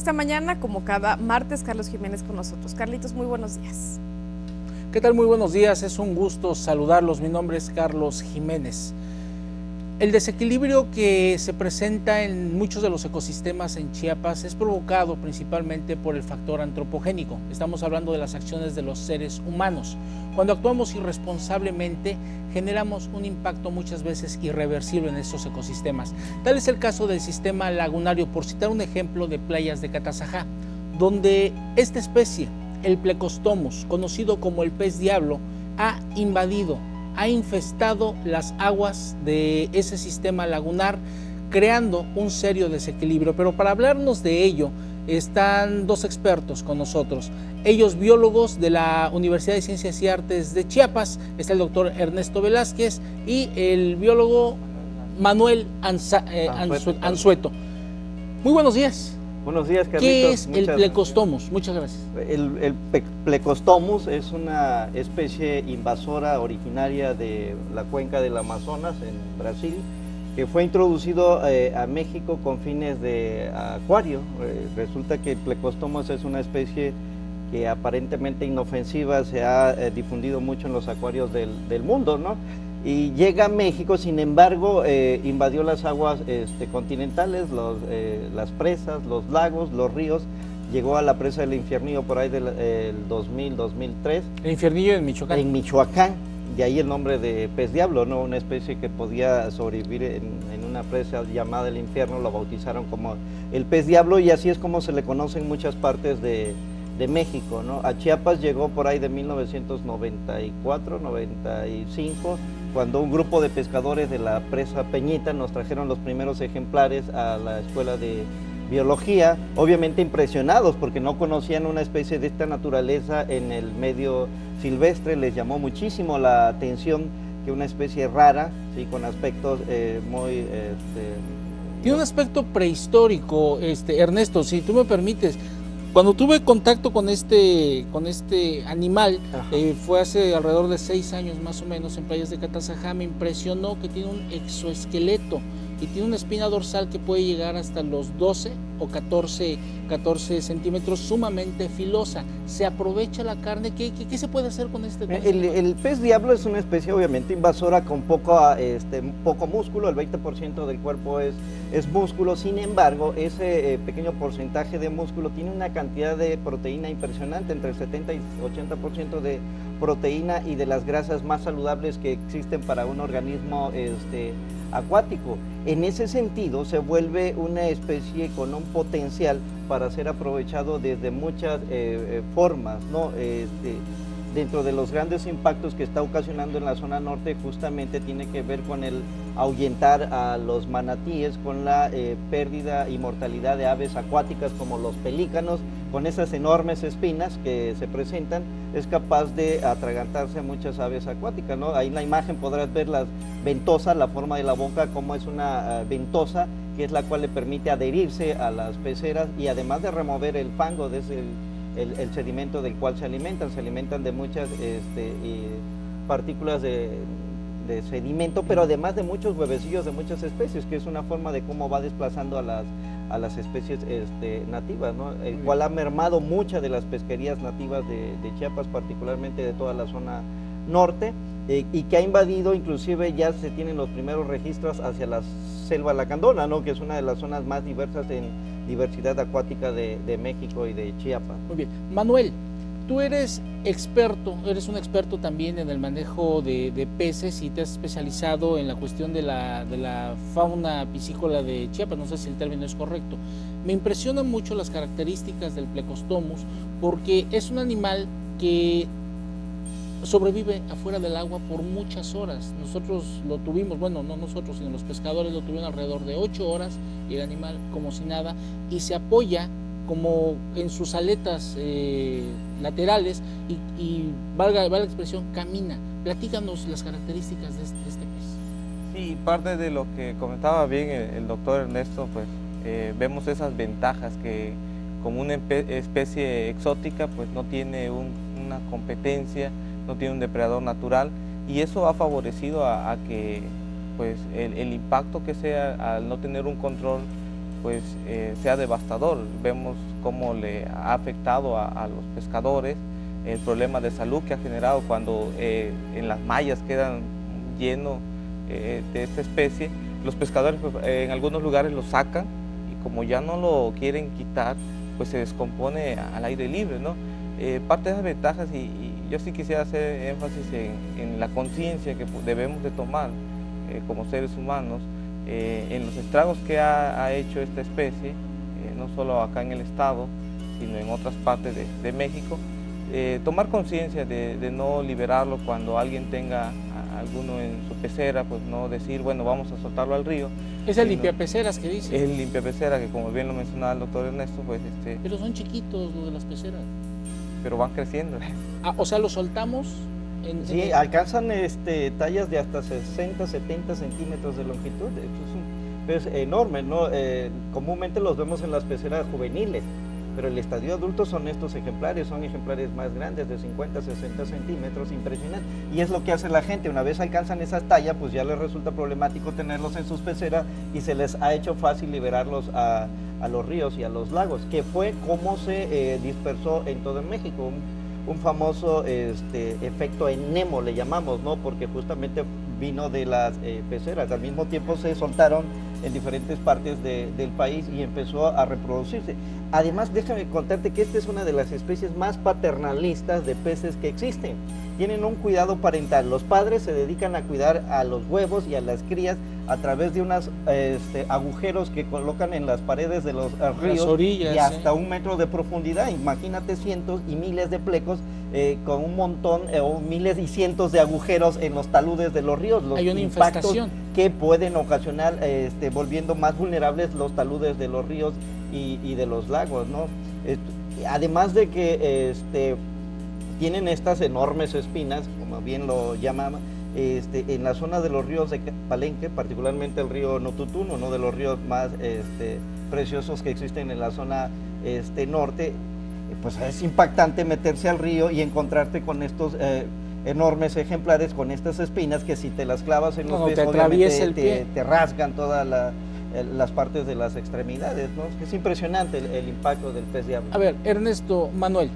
esta mañana, como cada martes, Carlos Jiménez con nosotros. Carlitos, muy buenos días. ¿Qué tal? Muy buenos días, es un gusto saludarlos. Mi nombre es Carlos Jiménez. El desequilibrio que se presenta en muchos de los ecosistemas en Chiapas es provocado principalmente por el factor antropogénico. Estamos hablando de las acciones de los seres humanos. Cuando actuamos irresponsablemente, generamos un impacto muchas veces irreversible en estos ecosistemas. Tal es el caso del sistema lagunario, por citar un ejemplo de playas de Catazajá, donde esta especie, el Plecostomus, conocido como el pez diablo, ha infestado las aguas de ese sistema lagunar, creando un serio desequilibrio. Pero para hablarnos de ello están dos expertos con nosotros, ellos biólogos de la Universidad de Ciencias y Artes de Chiapas. Está el doctor Ernesto Velázquez y el biólogo Manuel Anzueto. Muy buenos días. Buenos días, Carlitos. ¿Qué es el Plecostomus? Muchas gracias. El Plecostomus es una especie invasora originaria de la cuenca del Amazonas, en Brasil, que fue introducido a México con fines de acuario. Resulta que el Plecostomus es una especie que aparentemente inofensiva, se ha difundido mucho en los acuarios del mundo, ¿no? Y llega a México, sin embargo, invadió las aguas continentales, las presas, los lagos, los ríos. Llegó a la presa del Infiernillo por ahí del 2000-2003. El Infiernillo en Michoacán. En Michoacán, de ahí el nombre de pez diablo, ¿no? Una especie que podía sobrevivir en una presa llamada el Infierno, lo bautizaron como el pez diablo, y así es como se le conoce en muchas partes de México, ¿no? A Chiapas llegó por ahí de 1994-95, cuando un grupo de pescadores de la presa Peñita nos trajeron los primeros ejemplares a la escuela de biología, obviamente impresionados porque no conocían una especie de esta naturaleza en el medio silvestre. Les llamó muchísimo la atención que una especie rara, ¿sí? Con aspectos muy... Tiene un aspecto prehistórico, Ernesto, si tú me permites. Cuando tuve contacto con este animal, fue hace alrededor de 6 años más o menos en playas de Catazajá. Me impresionó que tiene un exoesqueleto y tiene una espina dorsal que puede llegar hasta los 12 o 14 centímetros, sumamente filosa. Se aprovecha la carne. ¿Qué se puede hacer con este pez? El pez diablo es una especie obviamente invasora con poco músculo. El 20% del cuerpo es músculo. Sin embargo, ese pequeño porcentaje de músculo tiene una cantidad de proteína impresionante, entre el 70 y 80% de proteína, y de las grasas más saludables que existen para un organismo acuático. En ese sentido, se vuelve una especie con un potencial para ser aprovechado desde muchas formas, ¿no? Dentro de los grandes impactos que está ocasionando en la zona norte, justamente tiene que ver con el ahuyentar a los manatíes, con la pérdida y mortalidad de aves acuáticas como los pelícanos. Con esas enormes espinas que se presentan, es capaz de atragantarse a muchas aves acuáticas, ¿no? Ahí en la imagen podrás ver las ventosas, la forma de la boca, como es una ventosa, que es la cual le permite adherirse a las peceras, y además de remover el fango desde el sedimento del cual se alimentan de muchas partículas de sedimento, pero además de muchos huevecillos de muchas especies, que es una forma de cómo va desplazando a las especies nativas, ¿no? El cual ha mermado muchas de las pesquerías nativas de Chiapas, particularmente de toda la zona norte, y que ha invadido, inclusive ya se tienen los primeros registros hacia la selva lacandona, ¿no? Que es una de las zonas más diversas en diversidad acuática de México y de Chiapas. Muy bien. Manuel, tú eres un experto también en el manejo de peces, y te has especializado en la cuestión de la fauna piscícola de Chiapas, no sé si el término es correcto. Me impresionan mucho las características del Plecostomus, porque es un animal que sobrevive afuera del agua por muchas horas. Nosotros lo tuvimos, bueno, no nosotros, sino los pescadores lo tuvieron alrededor de 8 horas, y el animal como si nada, y se apoya como en sus aletas laterales y valga la expresión, camina. Platícanos las características de este pez. Sí, parte de lo que comentaba bien el doctor Ernesto, pues vemos esas ventajas que como una especie exótica pues no tiene una competencia, no tiene un depredador natural, y eso ha favorecido a que pues el impacto que sea al no tener un control pues sea devastador. Vemos cómo le ha afectado a los pescadores, el problema de salud que ha generado cuando en las mallas quedan llenos de esta especie. Los pescadores pues, en algunos lugares lo sacan y como ya no lo quieren quitar, pues se descompone al aire libre, ¿no? Parte de esas ventajas, y yo sí quisiera hacer énfasis en la conciencia que debemos de tomar como seres humanos, en los estragos que ha hecho esta especie, no solo acá en el estado, sino en otras partes de México. Tomar conciencia de no liberarlo cuando alguien tenga alguno en su pecera, pues no decir, bueno, vamos a soltarlo al río. Es el limpiapeceras que dice. Es el limpiapecera, que como bien lo mencionaba el doctor Ernesto, pues Pero son chiquitos los de las peceras. Pero van creciendo. O sea, lo soltamos. Sí, alcanzan tallas de hasta 60, 70 centímetros de longitud. Es un pez enorme, ¿no? Comúnmente los vemos en las peceras juveniles, pero el estadio adulto son estos ejemplares, son ejemplares más grandes, de 50, 60 centímetros, impresionante. Y es lo que hace la gente, una vez alcanzan esas tallas, pues ya les resulta problemático tenerlos en sus peceras y se les ha hecho fácil liberarlos a los ríos y a los lagos, que fue como se dispersó en todo México. Un famoso efecto en Nemo le llamamos, ¿no? Porque justamente vino de las peceras. Al mismo tiempo se soltaron en diferentes partes del país y empezó a reproducirse. Además, déjame contarte que esta es una de las especies más paternalistas de peces que existen. Tienen un cuidado parental. Los padres se dedican a cuidar a los huevos y a las crías a través de unos agujeros que colocan en las paredes de los ríos, orillas, y hasta 1 metro de profundidad. Imagínate cientos y miles de flecos con un montón o miles y cientos de agujeros en los taludes de los ríos. Los Hay una impactos infestación que pueden ocasionar volviendo más vulnerables los taludes de los ríos y de los lagos, ¿no? Además de que tienen estas enormes espinas, como bien lo llamaban, en la zona de los ríos de Palenque, particularmente el río Notutún, uno de los ríos más preciosos que existen en la zona norte, pues es impactante meterse al río y encontrarte con estos enormes ejemplares con estas espinas que si te las clavas en los pies, obviamente te rasgan todas las partes de las extremidades, ¿no? Es impresionante el impacto del pez diablo. A ver, Ernesto, Manuel,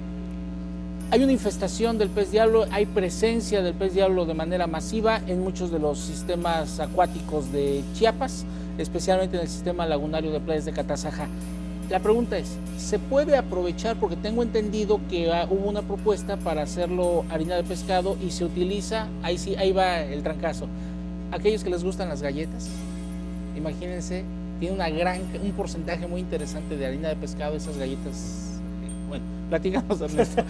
hay una infestación del pez diablo, hay presencia del pez diablo de manera masiva en muchos de los sistemas acuáticos de Chiapas, especialmente en el sistema lagunario de playas de Catazajá. La pregunta es, ¿se puede aprovechar? Porque tengo entendido que hubo una propuesta para hacerlo harina de pescado y se utiliza, ahí va el trancazo, aquellos que les gustan las galletas, imagínense, tiene un porcentaje muy interesante de harina de pescado, esas galletas. Bueno, platícanos, Ernesto.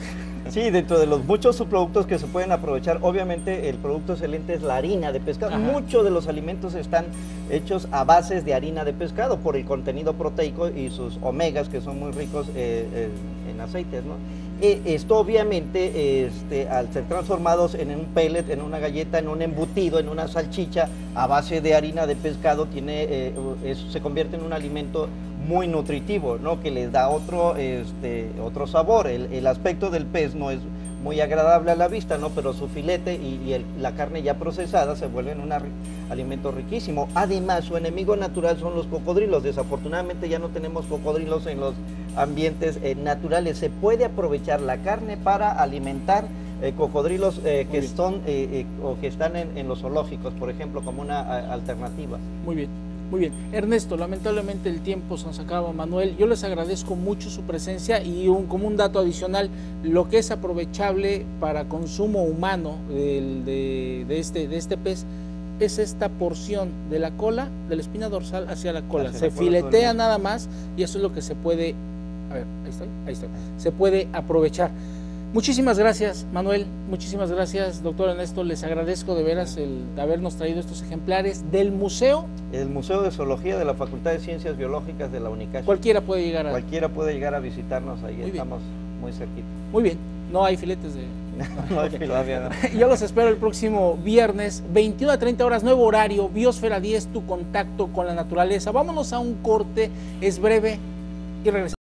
Sí, dentro de los muchos subproductos que se pueden aprovechar, obviamente el producto excelente es la harina de pescado. Muchos de los alimentos están hechos a bases de harina de pescado por el contenido proteico y sus omegas, que son muy ricos en aceites, ¿no? Esto obviamente, al ser transformados en un pellet, en una galleta, en un embutido, en una salchicha a base de harina de pescado, se convierte en un alimento muy nutritivo, ¿no? Que les da otro sabor. El aspecto del pez no es muy agradable a la vista, ¿no? Pero su filete y la carne ya procesada se vuelven un alimento riquísimo. Además, su enemigo natural son los cocodrilos. Desafortunadamente ya no tenemos cocodrilos en los ambientes naturales. Se puede aprovechar la carne para alimentar cocodrilos que están en los zoológicos, por ejemplo, como una alternativa. Muy bien. Muy bien. Ernesto, lamentablemente el tiempo se nos acaba, Manuel. Yo les agradezco mucho su presencia y como un dato adicional, lo que es aprovechable para consumo humano de este pez es esta porción de la cola, de la espina dorsal hacia la cola. Se filetea nada más y eso es lo que se puede, a ver, ahí estoy, se puede aprovechar. Muchísimas gracias, Manuel, muchísimas gracias, doctor Ernesto, les agradezco de veras el habernos traído estos ejemplares del museo. El Museo de Zoología de la Facultad de Ciencias Biológicas de la Unicaja. Cualquiera puede llegar Cualquiera puede llegar a visitarnos, ahí estamos muy cerquita. Muy bien, no hay filetes de... No hay filetes. Yo los espero el próximo viernes, 21 a 30 horas, nuevo horario, Biosfera 10, tu contacto con la naturaleza. Vámonos a un corte, es breve y regresamos.